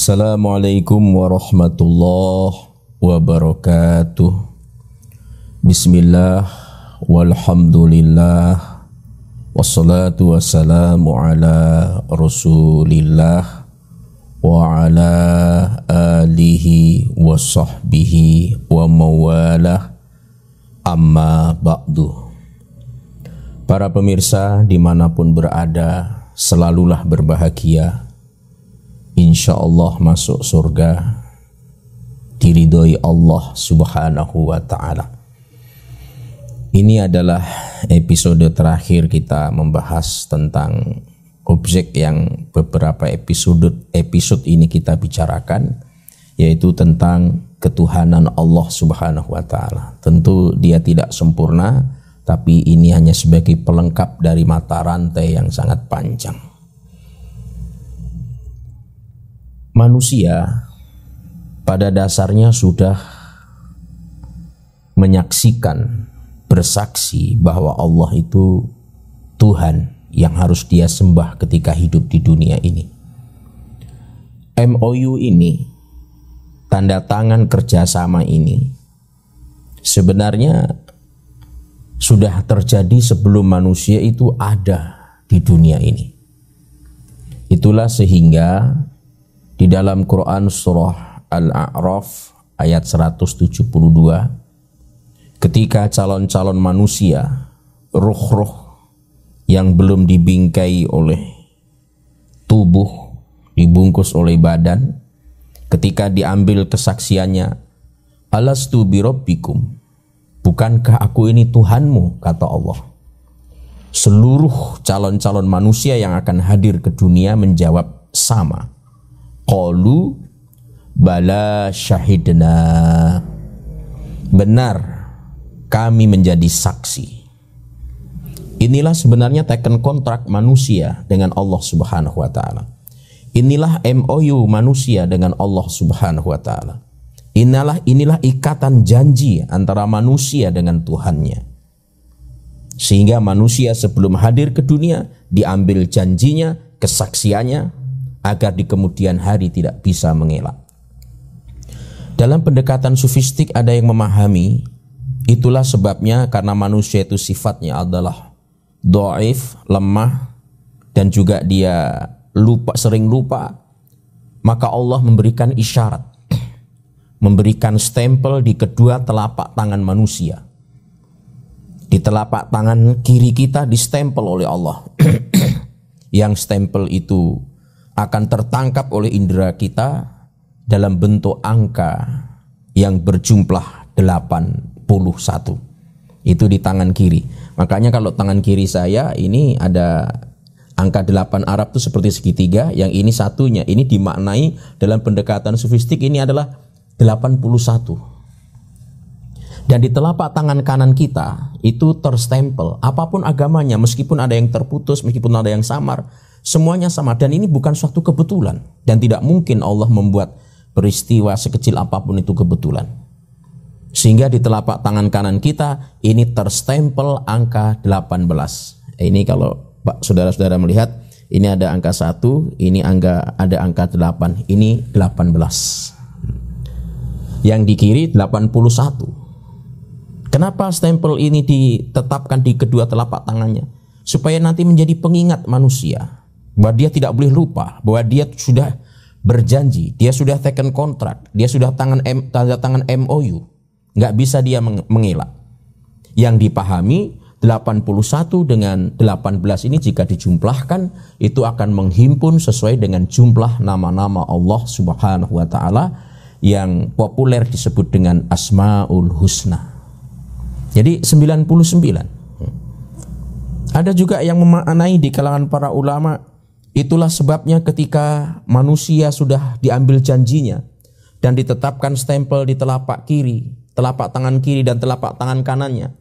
Assalamualaikum warahmatullahi wabarakatuh. Bismillah walhamdulillah wassalatu wassalamu ala rasulillah wa ala alihi wa sahbihi wa mawalah, amma ba'du. Para pemirsa dimanapun berada, selalulah berbahagia, insya Allah masuk surga, diridhoi Allah subhanahu wa ta'ala. Ini adalah episode terakhir kita membahas tentang objek yang beberapa episode ini kita bicarakan, yaitu tentang ketuhanan Allah subhanahu wa ta'ala. Tentu dia tidak sempurna, tapi ini hanya sebagai pelengkap dari mata rantai yang sangat panjang. Manusia pada dasarnya sudah menyaksikan, bersaksi bahwa Allah itu Tuhan yang harus dia sembah ketika hidup di dunia ini. MOU ini, tanda tangan kerjasama ini, sebenarnya sudah terjadi sebelum manusia itu ada di dunia ini. Itulah sehingga di dalam Quran surah Al-A'raf ayat 172, ketika calon-calon manusia, ruh-ruh yang belum dibingkai oleh tubuh, dibungkus oleh badan, ketika diambil kesaksiannya, alastu birabbikum, bukankah aku ini Tuhanmu, kata Allah. Seluruh calon-calon manusia yang akan hadir ke dunia menjawab sama. Qalu bala syahidna, benar kami menjadi saksi. Inilah sebenarnya teken kontrak manusia dengan Allah subhanahu wa ta'ala. Inilah MOU manusia dengan Allah subhanahu wa ta'ala. Inilah ikatan janji antara manusia dengan Tuhannya. Sehingga manusia sebelum hadir ke dunia diambil janjinya, kesaksiannya, agar di kemudian hari tidak bisa mengelak. Dalam pendekatan sufistik ada yang memahami, itulah sebabnya karena manusia itu sifatnya adalah dhaif, lemah, dan juga dia sering lupa, maka Allah memberikan isyarat, memberikan stempel di kedua telapak tangan manusia. Di telapak tangan kiri kita distempel oleh Allah. Yang stempel itu akan tertangkap oleh indera kita dalam bentuk angka yang berjumlah 81. Itu di tangan kiri. Makanya kalau tangan kiri saya ini ada angka 8 Arab itu seperti segitiga, yang ini satunya. Ini dimaknai dalam pendekatan sufistik ini adalah 81. Dan di telapak tangan kanan kita itu terstempel apapun agamanya, meskipun ada yang terputus, meskipun ada yang samar, semuanya sama. Dan ini bukan suatu kebetulan, dan tidak mungkin Allah membuat peristiwa sekecil apapun itu kebetulan. Sehingga di telapak tangan kanan kita ini terstempel angka 18. Ini kalau saudara-saudara melihat, ini ada angka 1, ini ada angka 8, ini 18. Yang di kiri 81. Kenapa stempel ini ditetapkan di kedua telapak tangannya? Supaya nanti menjadi pengingat manusia, bahwa dia tidak boleh lupa, bahwa dia sudah berjanji, dia sudah taken kontrak, dia sudah tanda tangan MOU, nggak bisa dia mengelak. Yang dipahami 81 dengan 18 ini jika dijumlahkan itu akan menghimpun sesuai dengan jumlah nama-nama Allah subhanahu wa ta'ala yang populer disebut dengan Asmaul Husna. Jadi 99. Ada juga yang memaknai di kalangan para ulama, itulah sebabnya ketika manusia sudah diambil janjinya dan ditetapkan stempel di telapak kiri, telapak tangan kiri dan telapak tangan kanannya,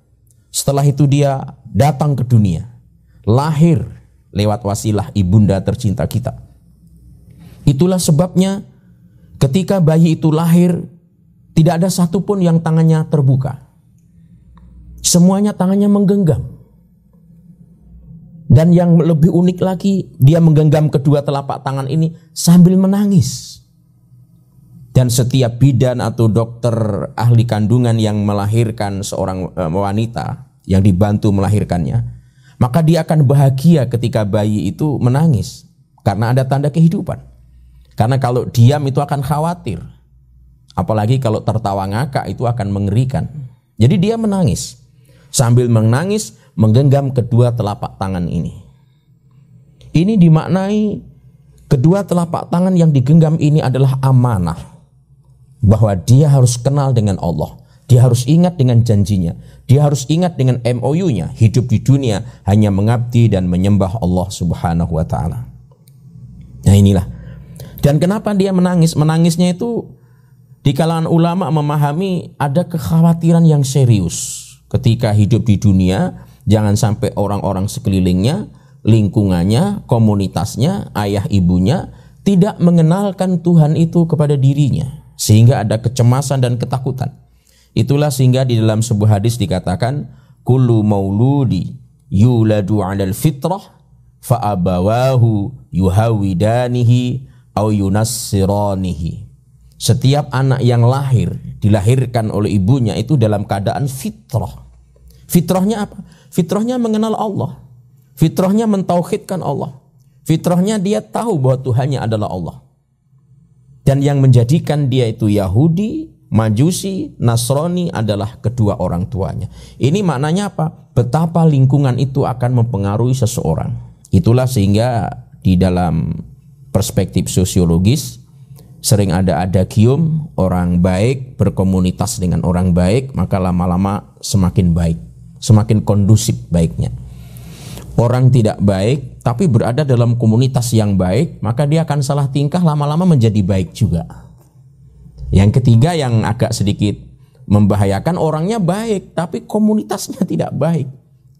setelah itu dia datang ke dunia, lahir lewat wasilah ibunda tercinta kita. Itulah sebabnya ketika bayi itu lahir, tidak ada satupun yang tangannya terbuka. Semuanya tangannya menggenggam. Dan yang lebih unik lagi, dia menggenggam kedua telapak tangan ini sambil menangis. Dan setiap bidan atau dokter ahli kandungan yang melahirkan seorang wanita yang dibantu melahirkannya, maka dia akan bahagia ketika bayi itu menangis karena ada tanda kehidupan. Karena kalau diam itu akan khawatir. Apalagi kalau tertawa ngakak itu akan mengerikan. Jadi dia menangis. Sambil menangis menggenggam kedua telapak tangan ini. Ini dimaknai kedua telapak tangan yang digenggam ini adalah amanah. Bahwa dia harus kenal dengan Allah. Dia harus ingat dengan janjinya. Dia harus ingat dengan MOU-nya. Hidup di dunia hanya mengabdi dan menyembah Allah Subhanahu wa ta'ala. Nah inilah. Dan kenapa dia menangis? Menangisnya itu di kalangan ulama memahami ada kekhawatiran yang serius. Ketika hidup di dunia, jangan sampai orang-orang sekelilingnya, lingkungannya, komunitasnya, ayah ibunya tidak mengenalkan Tuhan itu kepada dirinya. Sehingga ada kecemasan dan ketakutan. Itulah sehingga di dalam sebuah hadis dikatakan, kullu mauludi yuladu 'alal fitrah fa abawahu yuhawidanihi au yunassiranihi. Setiap anak yang lahir dilahirkan oleh ibunya itu dalam keadaan fitrah. Fitrahnya apa? Fitrahnya mengenal Allah. Fitrahnya mentauhidkan Allah. Fitrahnya dia tahu bahwa Tuhannya adalah Allah. Dan yang menjadikan dia itu Yahudi, Majusi, Nasrani adalah kedua orang tuanya. Ini maknanya apa? Betapa lingkungan itu akan mempengaruhi seseorang. Itulah sehingga di dalam perspektif sosiologis sering ada adagium, orang baik berkomunitas dengan orang baik, maka lama-lama semakin baik, semakin kondusif baiknya. Orang tidak baik tapi berada dalam komunitas yang baik, maka dia akan salah tingkah, lama-lama menjadi baik juga. Yang ketiga yang agak sedikit membahayakan, orangnya baik tapi komunitasnya tidak baik.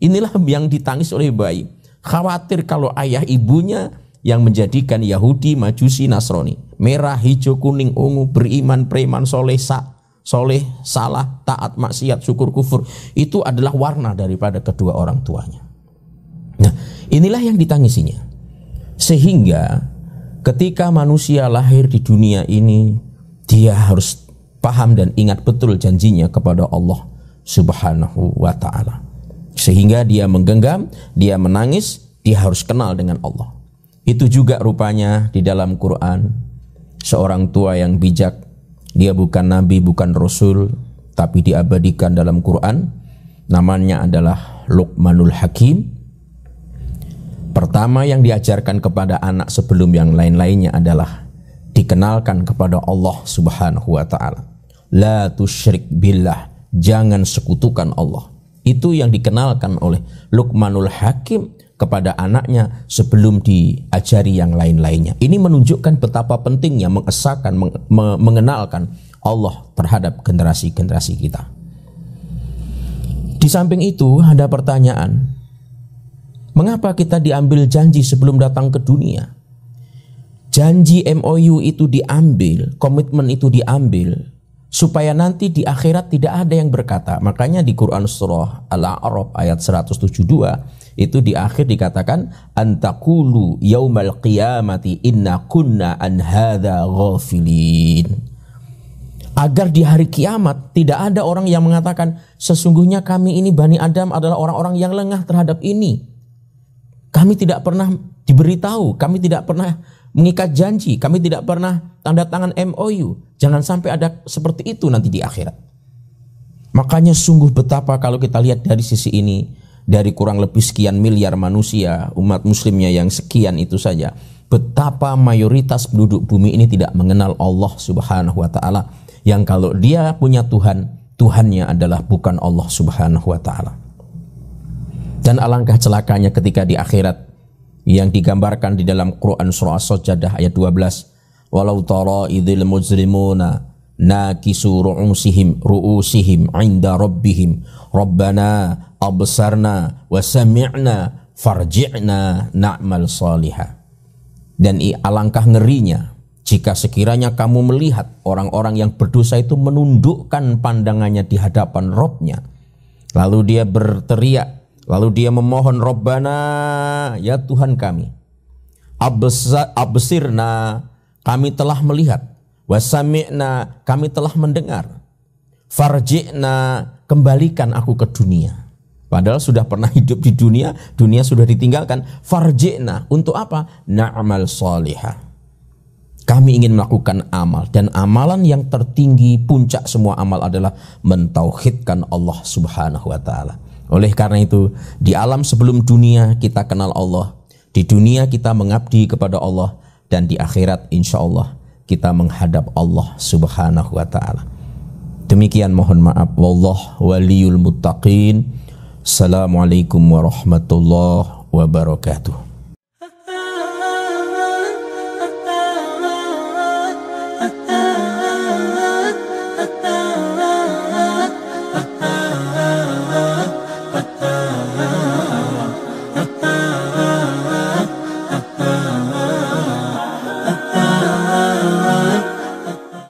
Inilah yang ditangis oleh bayi. Khawatir kalau ayah ibunya yang menjadikan Yahudi, Majusi, Nasrani, merah, hijau, kuning, ungu, beriman, preman, soleh, salah, taat, maksiat, syukur, kufur, itu adalah warna daripada kedua orang tuanya. Nah, inilah yang ditangisinya. Sehingga ketika manusia lahir di dunia ini, dia harus paham dan ingat betul janjinya kepada Allah Subhanahu wa ta'ala. Sehingga dia menggenggam, dia menangis, dia harus kenal dengan Allah. Itu juga rupanya di dalam Quran. Seorang tua yang bijak, dia bukan nabi, bukan rasul, tapi diabadikan dalam Quran. Namanya adalah Luqmanul Hakim. Pertama yang diajarkan kepada anak sebelum yang lain-lainnya adalah dikenalkan kepada Allah Subhanahu wa ta'ala. La tusyrik billah, jangan sekutukan Allah. Itu yang dikenalkan oleh Luqmanul Hakim kepada anaknya sebelum diajari yang lain-lainnya. Ini menunjukkan betapa pentingnya mengesahkan, mengenalkan Allah terhadap generasi-generasi kita. Di samping itu ada pertanyaan, mengapa kita diambil janji sebelum datang ke dunia? Janji MOU itu diambil, komitmen itu diambil supaya nanti di akhirat tidak ada yang berkata. Makanya di Quran surah Al-A'raf ayat 172 itu di akhir dikatakan antaqulu yaumal qiyamati inna kunna an hadza ghafilin. Agar di hari kiamat tidak ada orang yang mengatakan sesungguhnya kami ini Bani Adam adalah orang-orang yang lengah terhadap ini. Kami tidak pernah diberitahu, kami tidak pernah mengikat janji, kami tidak pernah tanda tangan MOU. Jangan sampai ada seperti itu nanti di akhirat. Makanya sungguh betapa kalau kita lihat dari sisi ini, dari kurang lebih sekian miliar manusia, umat muslimnya yang sekian itu saja, betapa mayoritas penduduk bumi ini tidak mengenal Allah Subhanahu wa ta'ala, yang kalau dia punya Tuhan, Tuhannya adalah bukan Allah Subhanahu wa ta'ala. Dan alangkah celakanya ketika di akhirat yang digambarkan di dalam Quran surah As-Sajdah ayat 12, walau tara idzil mujrimuna nakisu ru'usihim 'inda rabbihim rabbana absarna wa sami'na farji'na na'mal salihah. Dan alangkah ngerinya jika sekiranya kamu melihat orang-orang yang berdosa itu menundukkan pandangannya di hadapan Rabb-nya, lalu dia berteriak, lalu dia memohon, Rabbana, ya Tuhan kami, absirna, kami telah melihat, Wa sami'na, kami telah mendengar. Farji'na, kembalikan aku ke dunia. Padahal sudah pernah hidup di dunia, dunia sudah ditinggalkan. Farji'na, untuk apa? Na'mal salihah. Kami ingin melakukan amal, dan amalan yang tertinggi, puncak semua amal adalah mentauhidkan Allah Subhanahu wa taala. Oleh karena itu, di alam sebelum dunia kita kenal Allah, di dunia kita mengabdi kepada Allah, dan di akhirat insya Allah kita menghadap Allah Subhanahu wa taala. Demikian, mohon maaf. Wallahu waliyul muttaqin. Assalamualaikum warahmatullahi wabarakatuh.